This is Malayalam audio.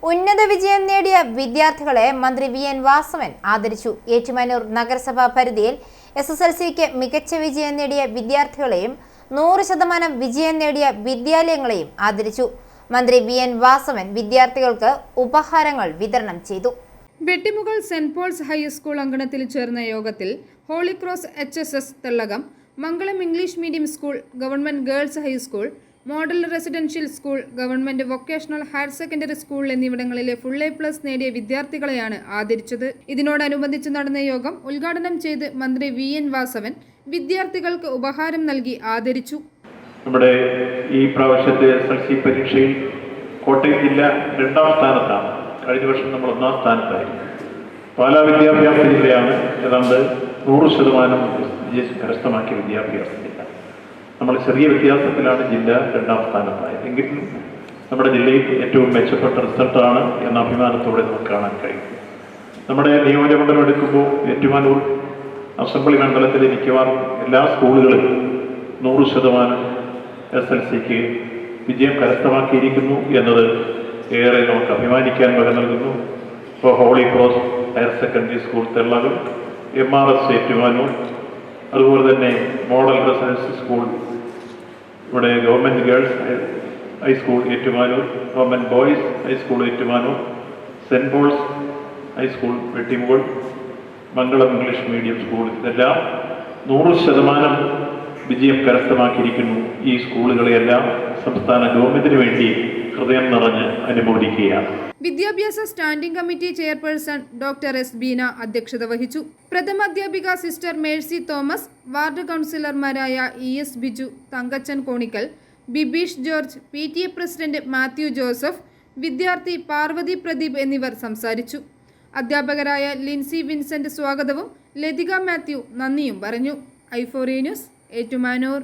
ഉന്നത വിജയം നേടിയ വിദ്യാർത്ഥികളെ മന്ത്രി വി.എൻ. വാസവൻ ആദരിച്ചു. ഏറ്റുമാനൂർ നഗരസഭാ പരിധിയിൽ SSLCക്ക് മികച്ച വിജയം നേടിയ വിദ്യാർത്ഥികളെയും 100% വിജയം നേടിയ വിദ്യാലയങ്ങളെയും ആദരിച്ചു. മന്ത്രി വി.എൻ. വാസവൻ വിദ്യാർത്ഥികൾക്ക് ഉപഹാരങ്ങൾ വിതരണം ചെയ്തു. വെട്ടിമുകൾ സെന്റ് പോൾസ് ഹൈസ്കൂൾ അങ്കണത്തിൽ ചേർന്ന യോഗത്തിൽ holy cross HSS Thellakam, Mangalam English medium school, government girls high school, model residential school, government vocational higher secondary school എന്നിവിടങ്ങളിലെ ഫുൾ A+ നേടിയ വിദ്യാർത്ഥികളെയാണ് ആദരിച്ചത്. ഇതിനോടനുബന്ധിച്ച് നടന്ന യോഗം ഉദ്ഘാടനം ചെയ്ത് മന്ത്രി വി.എൻ. വാസവൻ വിദ്യാർത്ഥികൾക്ക് ഉപഹാരം നൽകി ആദരിച്ചു. നമ്മുടെ ഈ പ്രാവശ്യത്തെ SSLC പരീക്ഷയിൽ കോട്ടയം ജില്ല 2ാം സ്ഥാനത്താണ്. കഴിഞ്ഞ വർഷം നമ്മൾ 1ാം സ്ഥാനത്തായിരുന്നു. പാലാ വിദ്യാഭ്യാസ ജില്ലയാണ് ഏതാണ്ട് 100% കരസ്ഥമാക്കിയ വിദ്യാഭ്യാസ ജില്ല. നമ്മൾ ചെറിയ വ്യത്യാസത്തിലാണ് ജില്ല 2ാം സ്ഥാനത്തായത്. എങ്കിലും നമ്മുടെ ജില്ലയിൽ ഏറ്റവും മെച്ചപ്പെട്ട റിസൾട്ടാണ് എന്ന അഭിമാനത്തോടെ നമുക്ക് കാണാൻ കഴിയും. നമ്മുടെ നിയോജകമണ്ഡലം എടുക്കുമ്പോൾ ഏറ്റുമാനൂർ അസംബ്ലി മണ്ഡലത്തിലെ മിക്കവാറും എല്ലാ സ്കൂളുകളും 100% SSLCക്ക് വിജയം കരസ്ഥമാക്കിയിരിക്കുന്നു എന്നത് ഏറെ നമുക്ക് അഭിമാനിക്കാൻ വക നൽകുന്നു. ഇപ്പോൾ holy cross higher secondary school Thellakam, MRS Ettumanoor, അതുപോലെ തന്നെ മോഡൽ റെസിഡൻഷ്യൽ സ്കൂൾ, ഇവിടെ government girls high school Ettumanoor, government boys high school Ettumanoor, saint Paul's high school Vettimukal, Mangalam English medium school, ഇതെല്ലാം 100% വിജയം കരസ്ഥമാക്കിയിരിക്കുന്നു. ഈ സ്കൂളുകളെയെല്ലാം സംസ്ഥാന ഗവൺമെന്റിന് വേണ്ടി ഹൃദയം നിറഞ്ഞ് അനുമോദിക്കുകയാണ്. വിദ്യാഭ്യാസ standing committee chairperson doctor S. Beena അധ്യക്ഷത വഹിച്ചു. പ്രഥമ അധ്യാപിക സിസ്റ്റർ മേഴ്സി തോമസ്, വാർഡ് കൗൺസിലർമാരായ ES Biju, Thankachan Konickal, Bibeesh George, PTA president Mathew Joseph, വിദ്യാർത്ഥി പാർവതി പ്രദീപ് എന്നിവർ സംസാരിച്ചു. അധ്യാപകരായ ലിൻസി വിൻസെന്റ് സ്വാഗതവും ലതിക മാത്യു നന്ദിയും പറഞ്ഞു. i4A news, Ettumanoor.